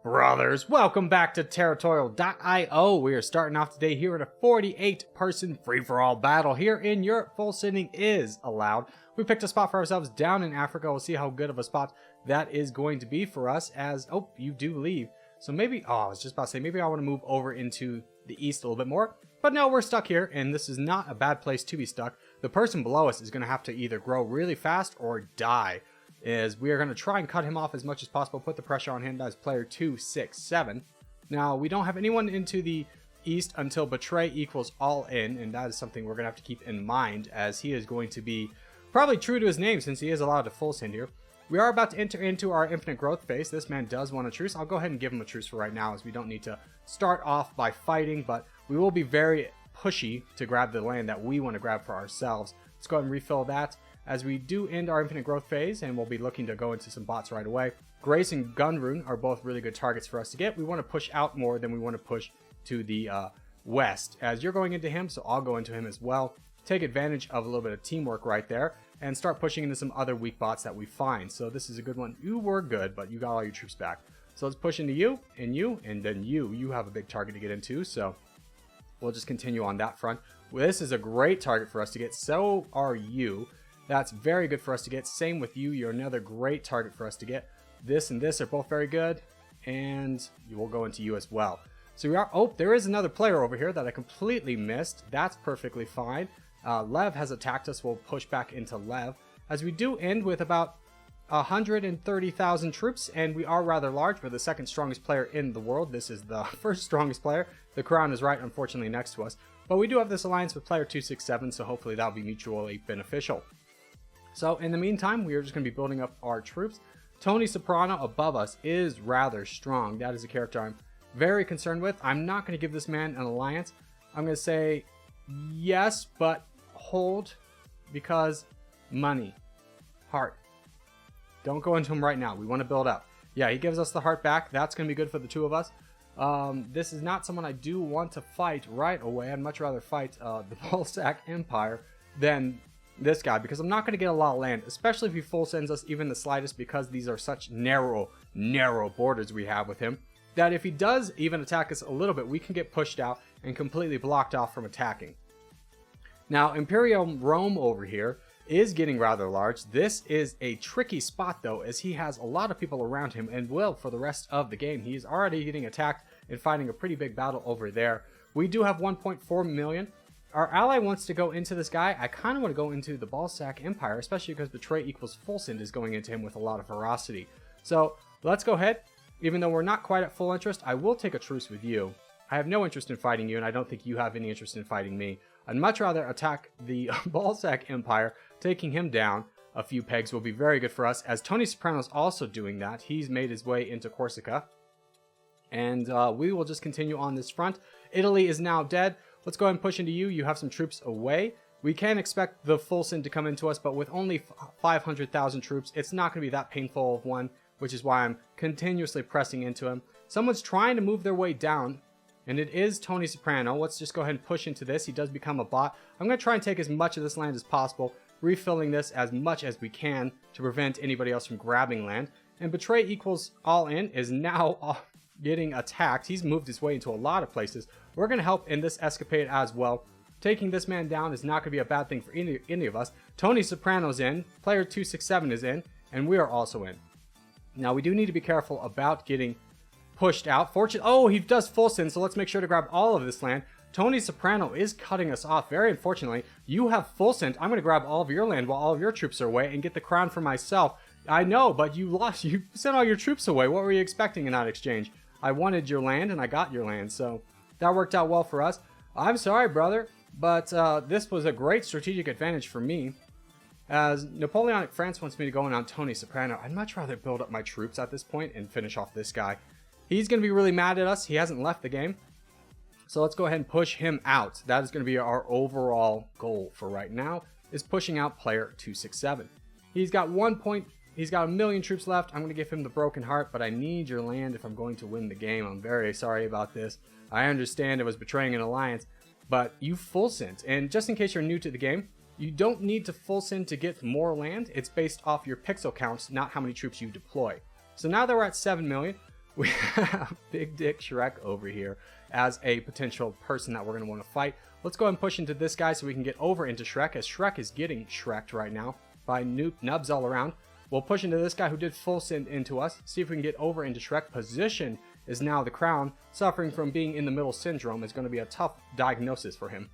Brothers, welcome back to Territorial IO. We are starting off today here at a 48-person free-for-all battle here in Europe. Full sending is allowed. We picked a spot for ourselves down in Africa. We'll see how good of a spot that is going to be for us as, oh, you do leave. So maybe, I was just about to say, maybe I want to move over into the east a little bit more. But no, we're stuck here, and this is not a bad place to be stuck. The person below us is going to have to either grow really fast or die. Is we are going to try and cut him off as much as possible, put the pressure on him as player 267. Now, we don't have anyone into the east until Betray equals all in, and that is something we're going to have to keep in mind, as he is going to be probably true to his name since he is allowed to full send here. We are about to enter into our infinite growth phase. This man does want a truce. I'll go ahead and give him a truce for right now, as we don't need to start off by fighting, but we will be very pushy to grab the land that we want to grab for ourselves. Let's go ahead and refill that as we do end our infinite growth phase, and we'll be looking to go into some bots right away. Grace and Gunrune are both really good targets for us to get. We want to push out more than we want to push to the west, as you're going into him, so I'll go into him as well. Take advantage of a little bit of teamwork right there and start pushing into some other weak bots that we find. So this is a good one. You were good, but you got all your troops back. So let's push into you, and then you. You have a big target to get into, so we'll just continue on that front. Well, this is a great target for us to get. So are you. That's very good for us to get. Same with you. You're another great target for us to get. This and this are both very good. And you will go into you as well. So we are... Oh, there is another player over here that I completely missed. That's perfectly fine. Lev has attacked us. We'll push back into Lev. As we do end with about 130,000 troops. And we are rather large. We're the second strongest player in the world. This is the first strongest player. The crown is right, unfortunately, next to us. But we do have this alliance with player 267. So hopefully that'll be mutually beneficial. So in the meantime, we are just going to be building up our troops. Tony Soprano above us is rather strong. That is a character I'm very concerned with. I'm not going to give this man an alliance. I'm going to say yes, but hold, because money. Heart. Don't go into him right now. We want to build up. Yeah, he gives us the heart back. That's going to be good for the two of us. This is not someone I do want to fight right away. I'd much rather fight the Balzac Empire than this guy, because I'm not going to get a lot of land, especially if he full sends us even the slightest, because these are such narrow borders we have with him, that if he does even attack us a little bit, we can get pushed out and completely blocked off from attacking. Now, Imperial Rome over here is getting rather large. This is a tricky spot, though, as he has a lot of people around him and will for the rest of the game. He's already getting attacked and fighting a pretty big battle over there. We do have 1.4 million. Our ally wants to go into this guy. I kind of want to go into the Balzac Empire, especially because Betray equals full send is going into him with a lot of ferocity. So let's go ahead. Even though we're not quite at full interest, I will take a truce with you. I have no interest in fighting you, and I don't think you have any interest in fighting me. I'd much rather attack the Balzac Empire. Taking him down a few pegs will be very good for us, as Tony Soprano's also doing that. He's made his way into Corsica. And we will just continue on this front. Italy is now dead. Let's go ahead and push into you. You have some troops away. We can expect the full send to come into us, but with only 500,000 troops, it's not going to be that painful of one, which is why I'm continuously pressing into him. Someone's trying to move their way down, and it is Tony Soprano. Let's just go ahead and push into this. He does become a bot. I'm going to try and take as much of this land as possible, refilling this as much as we can to prevent anybody else from grabbing land. And Betray equals all in is now getting attacked. He's moved his way into a lot of places. We're going to help in this escapade as well. Taking this man down is not going to be a bad thing for any of us. Tony Soprano's in, player 267 is in, and we are also in. Now we do need to be careful about getting pushed out. Oh, he does full send, so let's make sure to grab all of this land. Tony Soprano is cutting us off. Very unfortunately, you have full send. I'm going to grab all of your land while all of your troops are away and get the crown for myself. I know, but you lost. You sent all your troops away. What were you expecting in that exchange? I wanted your land, and I got your land, so that worked out well for us. I'm sorry, brother, but this was a great strategic advantage for me. As Napoleonic France wants me to go in on Tony Soprano, I'd much rather build up my troops at this point and finish off this guy. He's going to be really mad at us. He hasn't left the game. So let's go ahead and push him out. That is going to be our overall goal for right now, is pushing out player 267. He's got He's got 1 million troops left. I'm going to give him the broken heart, but I need your land if I'm going to win the game. I'm very sorry about this. I understand it was betraying an alliance, but you full sent. And just in case you're new to the game, you don't need to full send to get more land. It's based off your pixel counts, not how many troops you deploy. So now that we're at 7 million, We have Big Dick Shrek over here as a potential person that we're going to want to fight. Let's go ahead and push into this guy so we can get over into Shrek, as Shrek is getting Shreked right now by nubs all around. We'll push into this guy who did full send into us, see if we can get over into Shrek. Position is now the crown. Suffering from being in the middle syndrome is going to be a tough diagnosis for him.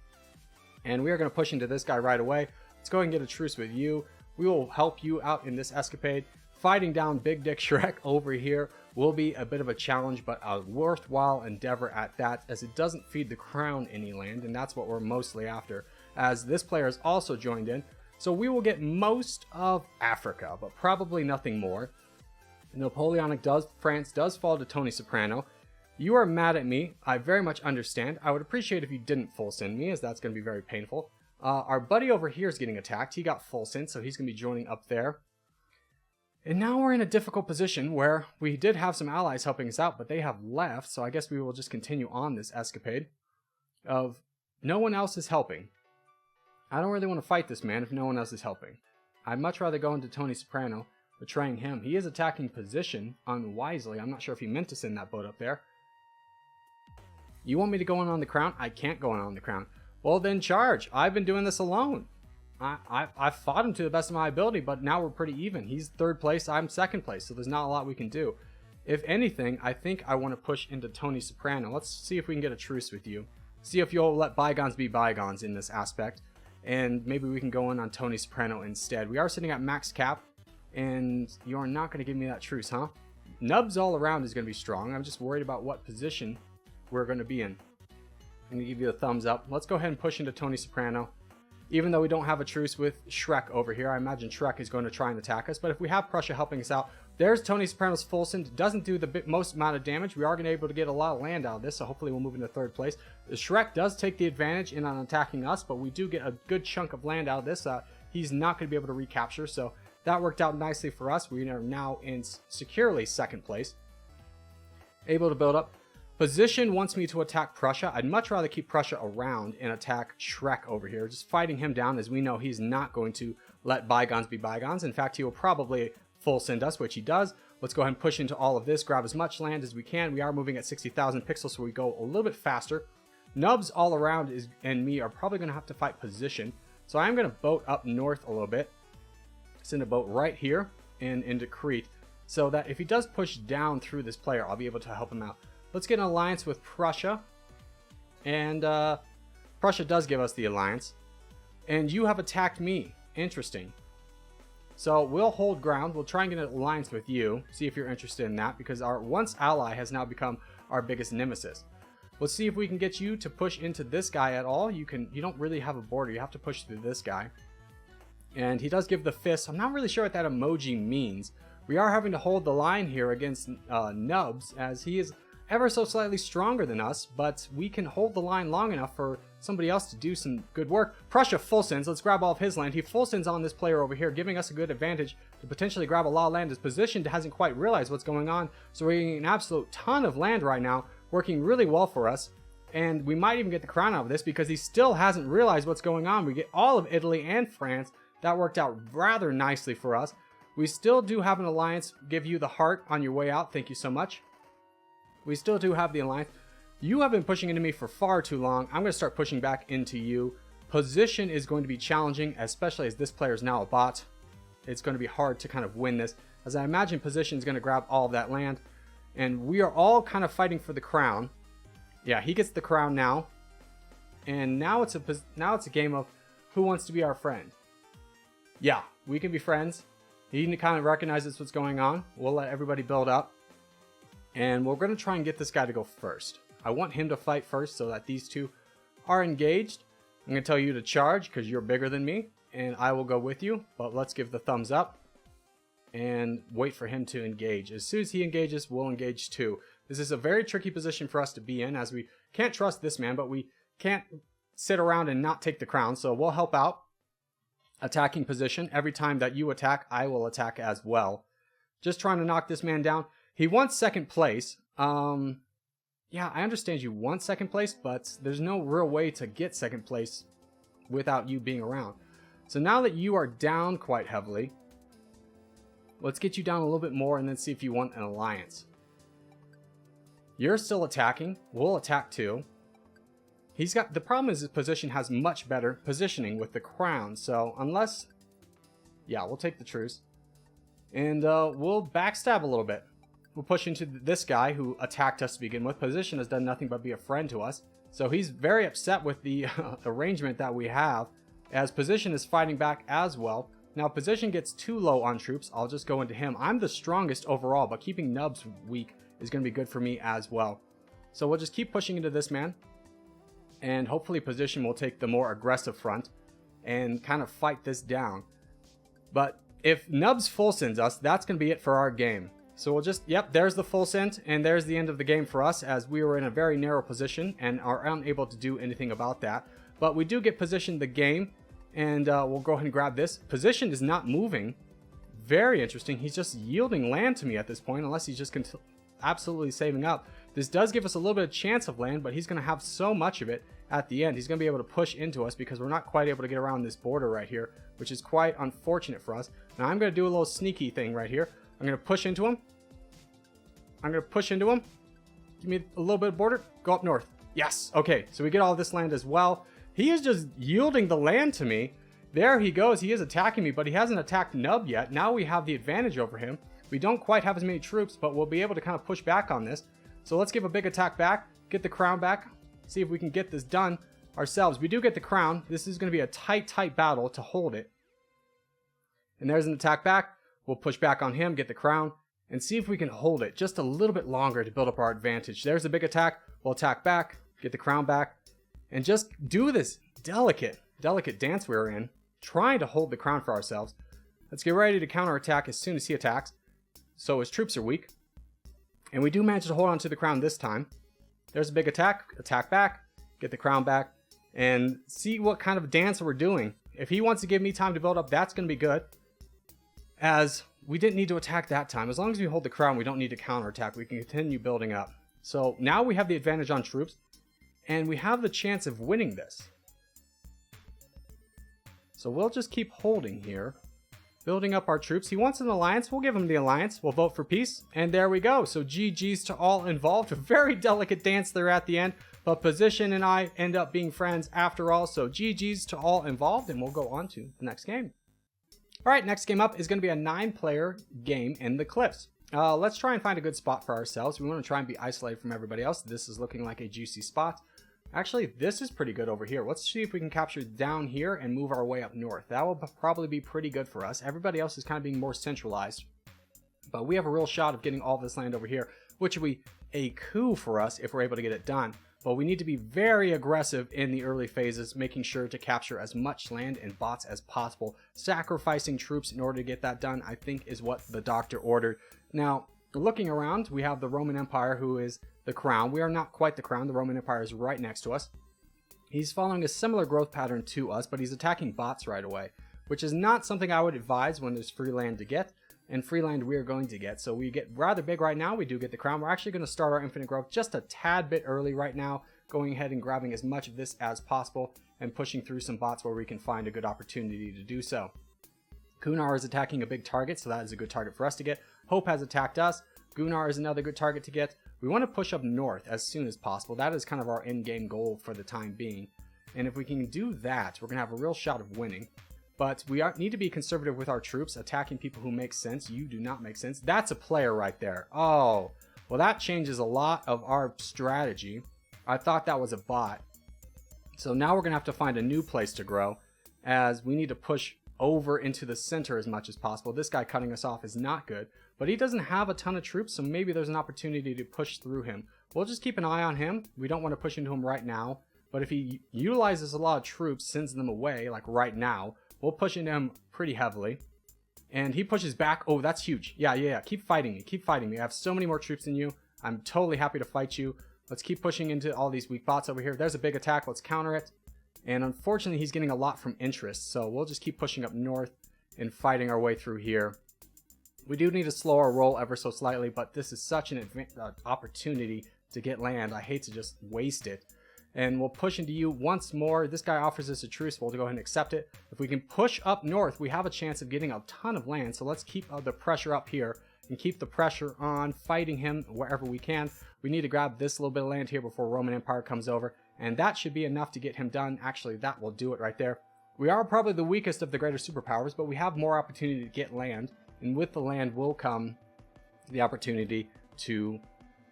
And we are going to push into this guy right away. Let's go ahead and get a truce with you. We will help you out in this escapade. Fighting down Big Dick Shrek over here will be a bit of a challenge, but a worthwhile endeavor at that, as it doesn't feed the crown any land, and that's what we're mostly after, as this player has also joined in. So we will get most of Africa, but probably nothing more. France does fall to Tony Soprano. You are mad at me. I very much understand. I would appreciate if you didn't full send me, as that's going to be very painful. Our buddy over here is getting attacked. He got full send, so he's going to be joining up there. And now we're in a difficult position where we did have some allies helping us out, but they have left, so I guess we will just continue on this escapade of no one else is helping. I don't really want to fight this man if no one else is helping. I'd much rather go into Tony Soprano, betraying him. He is attacking position unwisely. I'm not sure if he meant to send that boat up there. You want me to go in on the crown? I can't go in on the crown. Well, then charge. I've been doing this alone. I fought him to the best of my ability, but now we're pretty even. He's third place, I'm second place, so there's not a lot we can do. If anything, I think I want to push into Tony Soprano. Let's see if we can get a truce with you. See if you'll let bygones be bygones in this aspect. And maybe we can go in on Tony Soprano instead. We are sitting at max cap, and you're not going to give me that truce, huh? Nubs all around is going to be strong. I'm just worried about what position we're going to be in. I'm going to give you a thumbs up. Let's go ahead and push into Tony Soprano. Even though we don't have a truce with Shrek over here, I imagine Shrek is going to try and attack us. But if we have Prussia helping us out, there's Tony Soprano's full send. Doesn't do the most amount of damage. We are going to be able to get a lot of land out of this, so hopefully we'll move into third place. Shrek does take the advantage in on attacking us, but we do get a good chunk of land out of this. He's not going to be able to recapture, so that worked out nicely for us. We are now in securely second place. Able to build up. Position wants me to attack Prussia. I'd much rather keep Prussia around and attack Shrek over here. Just fighting him down, as we know he's not going to let bygones be bygones. In fact, he will probably full send us, which he does. Let's go ahead and push into all of this, grab as much land as we can. We are moving at 60,000 pixels, so we go a little bit faster. Nubs all around and me are probably going to have to fight position. So I'm going to boat up north a little bit. Send a boat right here and into Crete, so that if he does push down through this player, I'll be able to help him out. Let's get an alliance with Prussia. And Prussia does give us the alliance. And you have attacked me. Interesting. So we'll hold ground. We'll try and get an alliance with you. See if you're interested in that, because our once ally has now become our biggest nemesis. Let's see if we can get you to push into this guy at all. You don't really have a border. You have to push through this guy. And he does give the fist. I'm not really sure what that emoji means. We are having to hold the line here against Nubs, as he is ever so slightly stronger than us, but we can hold the line long enough for somebody else to do some good work. Prussia full sends. Let's grab all of his land. He full sends on this player over here, giving us a good advantage to potentially grab a lot of land. His position hasn't quite realized what's going on, so we're getting an absolute ton of land right now, working really well for us. And we might even get the crown out of this, because he still hasn't realized what's going on. We get all of Italy and France. That worked out rather nicely for us. We still do have an alliance. Give you the heart on your way out. Thank you so much. We still do have the alliance. You have been pushing into me for far too long. I'm going to start pushing back into you. Position is going to be challenging, especially as this player is now a bot. It's going to be hard to kind of win this, as I imagine position is going to grab all of that land. And we are all kind of fighting for the crown. Yeah, he gets the crown now. And now it's a game of who wants to be our friend. Yeah, we can be friends. He kind of recognizes what's going on. We'll let everybody build up. And we're going to try and get this guy to go first. I want him to fight first so that these two are engaged. I'm going to tell you to charge because you're bigger than me. And I will go with you. But let's give the thumbs up. And wait for him to engage. As soon as he engages, we'll engage too. This is a very tricky position for us to be in, as we can't trust this man, but we can't sit around and not take the crown. So we'll help out. Attacking position. Every time that you attack, I will attack as well. Just trying to knock this man down. He wants second place. Yeah, I understand you want second place, but there's no real way to get second place without you being around. So now that you are down quite heavily, let's get you down a little bit more and then see if you want an alliance. You're still attacking. We'll attack too. He's got, the problem is his position has much better positioning with the crown. So unless, yeah, we'll take the truce. And we'll backstab a little bit. We'll push into this guy who attacked us to begin with. Position has done nothing but be a friend to us. So he's very upset with the arrangement that we have, as position is fighting back as well. Now position gets too low on troops. I'll just go into him. I'm the strongest overall, but keeping nubs weak is going to be good for me as well. So we'll just keep pushing into this man. And hopefully position will take the more aggressive front and kind of fight this down. But if nubs full sends us, that's going to be it for our game. So we'll just, yep, there's the full send, and there's the end of the game for us, as we were in a very narrow position and are unable to do anything about that. But we do get positioned the game, and we'll go ahead and grab this. Position is not moving. Very interesting. He's just yielding land to me at this point, unless he's just absolutely saving up. This does give us a little bit of chance of land, but he's going to have so much of it at the end. He's going to be able to push into us because we're not quite able to get around this border right here, which is quite unfortunate for us. Now I'm going to do a little sneaky thing right here. I'm going to push into him. I'm going to push into him. Give me a little bit of border. Go up north. Yes. Okay, so we get all this land as well. He is just yielding the land to me. There he goes. He is attacking me, but he hasn't attacked Nub yet. Now we have the advantage over him. We don't quite have as many troops, but we'll be able to kind of push back on this. So let's give a big attack back. Get the crown back. See if we can get this done ourselves. We do get the crown. This is going to be a tight battle to hold it. And there's an attack back. We'll push back on him, get the crown, and see if we can hold it just a little bit longer to build up our advantage. There's a big attack. We'll attack back, get the crown back, and just do this delicate dance we're in, trying to hold the crown for ourselves. Let's get ready to counterattack as soon as he attacks. So his troops are weak. And we do manage to hold on to the crown this time. There's a big attack. Attack back. Get the crown back. And see what kind of dance we're doing. If he wants to give me time to build up, that's going to be good. As we didn't need to attack that time. As long as we hold the crown, we don't need to counterattack. We can continue building up. So now we have the advantage on troops. And we have the chance of winning this. So we'll just keep holding here. Building up our troops. He wants an alliance. We'll give him the alliance. We'll vote for peace. And there we go. So GG's to all involved. A very delicate dance there at the end. But Position and I end up being friends after all. So GG's to all involved. And we'll go on to the next game. Alright, next game up is going to be a 9-player game in the cliffs. Let's try and find a good spot for ourselves. We want to try and be isolated from everybody else. This is looking like a juicy spot. Actually, this is pretty good over here. Let's see if we can capture down here and move our way up north. That will probably be pretty good for us. Everybody else is kind of being more centralized. But we have a real shot of getting all this land over here, which would be a coup for us if we're able to get it done. But we need to be very aggressive in the early phases, making sure to capture as much land and bots as possible. Sacrificing troops in order to get that done, I think, is what the doctor ordered. Now, looking around, we have the Roman Empire, who is the crown. We are not quite the crown. The Roman Empire is right next to us. He's following a similar growth pattern to us, but he's attacking bots right away, which is not something I would advise when there's free land to get, and free land we are going to get. So we get rather big right now. We do get the crown. We're actually going to start our infinite growth just a tad bit early right now, going ahead and grabbing as much of this as possible and pushing through some bots where we can find a good opportunity to do so. Kunar is attacking a big target, so that is a good target for us to get. Hope has attacked us. Gunnar is another good target to get. We want to push up north as soon as possible. That is kind of our end-game goal for the time being. And if we can do that, we're going to have a real shot of winning. But we need to be conservative with our troops, attacking people who make sense. You do not make sense. That's a player right there. Oh, well, that changes a lot of our strategy. I thought that was a bot. So now we're going to have to find a new place to grow, as we need to push over into the center as much as possible. This guy cutting us off is not good, but he doesn't have a ton of troops, so maybe there's an opportunity to push through him. We'll just keep an eye on him. We don't want to push into him right now, but if he utilizes a lot of troops, sends them away, like right now, we'll push into him pretty heavily. And he pushes back. Oh, that's huge. Yeah. Keep fighting me. Keep fighting me. I have so many more troops than you. I'm totally happy to fight you. Let's keep pushing into all these weak bots over here. There's a big attack. Let's counter it. And unfortunately, he's getting a lot from interest, so we'll just keep pushing up north and fighting our way through here. We do need to slow our roll ever so slightly, but this is such an opportunity to get land. I hate to just waste it. And we'll push into you once more. This guy offers us a truce. We'll go ahead and accept it. If we can push up north, we have a chance of getting a ton of land, so let's keep the pressure up here. and keep the pressure on, fighting him wherever we can. We need to grab this little bit of land here before Roman Empire comes over, and that should be enough to get him done. Actually, that will do it right there. We are probably the weakest of the greater superpowers, but we have more opportunity to get land, and with the land will come the opportunity to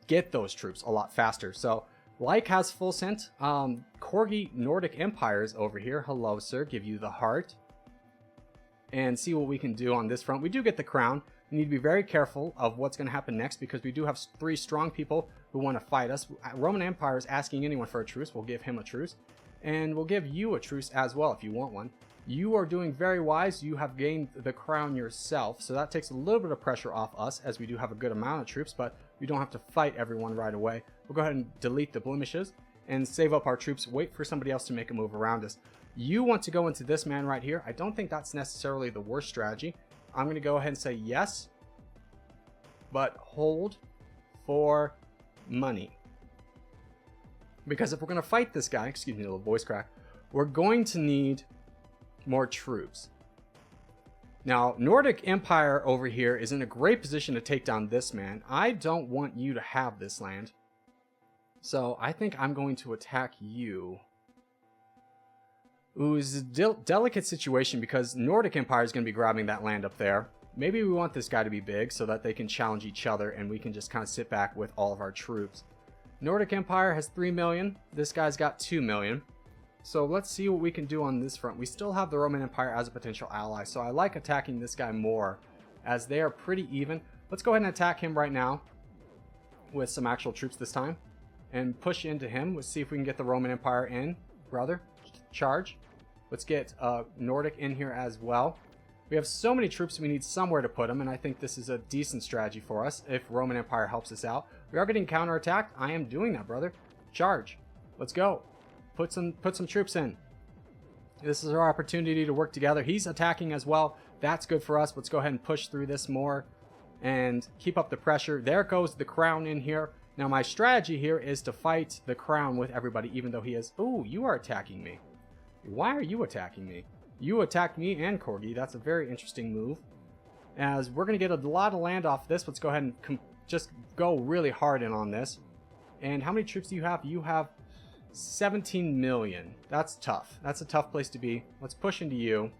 get those troops a lot faster. So like has full sent. Corgi Nordic Empires over here. Hello, sir. Give you the heart. And see what we can do on this front. We do get the crown. We need to be very careful of what's going to happen next, because we do have 3 strong people who want to fight us. Roman Empire is asking anyone for a truce. We'll give him a truce. And we'll give you a truce as well if you want one. You are doing very wise. You have gained the crown yourself. So that takes a little bit of pressure off us, as we do have a good amount of troops, but we don't have to fight everyone right away. We'll go ahead and delete the blemishes and save up our troops. Wait for somebody else to make a move around us. You want to go into this man right here. I don't think that's necessarily the worst strategy. I'm going to go ahead and say yes, but hold for money. Because if we're going to fight this guy, excuse me, a little voice crack, we're going to need more troops. Now, Nordic Empire over here is in a great position to take down this man. I don't want you to have this land. So I think I'm going to attack you. Ooh, it's a delicate situation because Nordic Empire is going to be grabbing that land up there. Maybe we want this guy to be big so that they can challenge each other and we can just kind of sit back with all of our troops. Nordic Empire has 3 million. This guy's got 2 million. So let's see what we can do on this front. We still have the Roman Empire as a potential ally, so I like attacking this guy more as they are pretty even. Let's go ahead and attack him right now with some actual troops this time and push into him. Let's see if we can get the Roman Empire in. Brother, charge. Let's get Nordic in here as well. We have so many troops, we need somewhere to put them, and I think this is a decent strategy for us if Roman Empire helps us out. We are getting counterattacked. I am doing that, brother. Charge. Let's go. Put some troops in. This is our opportunity to work together. He's attacking as well. That's good for us. Let's go ahead and push through this more and keep up the pressure. There goes the crown in here. Now my strategy here is to fight the crown with everybody, even though he is... Oh, you are attacking me. Why are you attacking me? You attacked me and Corgi. That's a very interesting move. As we're going to get a lot of land off this, let's go ahead and just go really hard in on this. And how many troops do you have? You have 17 million. That's tough. That's a tough place to be. Let's push into you.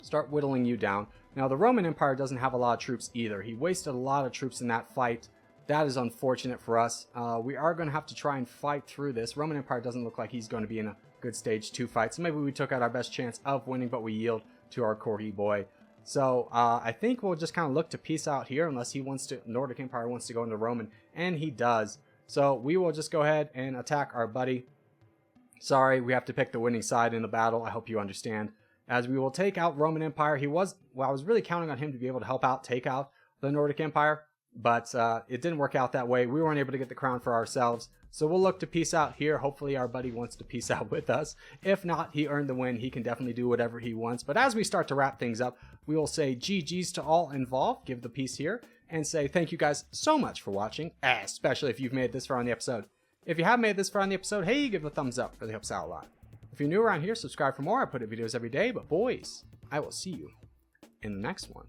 Start whittling you down. Now, the Roman Empire doesn't have a lot of troops either. He wasted a lot of troops in that fight. That is unfortunate for us. We are going to have to try and fight through this. Roman Empire doesn't look like he's going to be in a good stage 2 fight. So maybe we took out our best chance of winning, but we yield to our Corgi boy. So I think we'll just kind of look to peace out here unless he wants to, Nordic Empire wants to go into Roman, and he does. So we will just go ahead and attack our buddy. Sorry, we have to pick the winning side in the battle. I hope you understand. As we will take out Roman Empire. I was really counting on him to be able to help out, take out the Nordic Empire. But it didn't work out that way. We weren't able to get the crown for ourselves. So we'll look to peace out here. Hopefully our buddy wants to peace out with us. If not, he earned the win. He can definitely do whatever he wants. But as we start to wrap things up, we will say GG's to all involved. Give the peace here. And say thank you guys so much for watching. Especially if you've made this far on the episode. If you have made this far on the episode, hey, give it a thumbs up. Really helps out a lot. If you're new around here, subscribe for more. I put up videos every day. But boys, I will see you in the next one.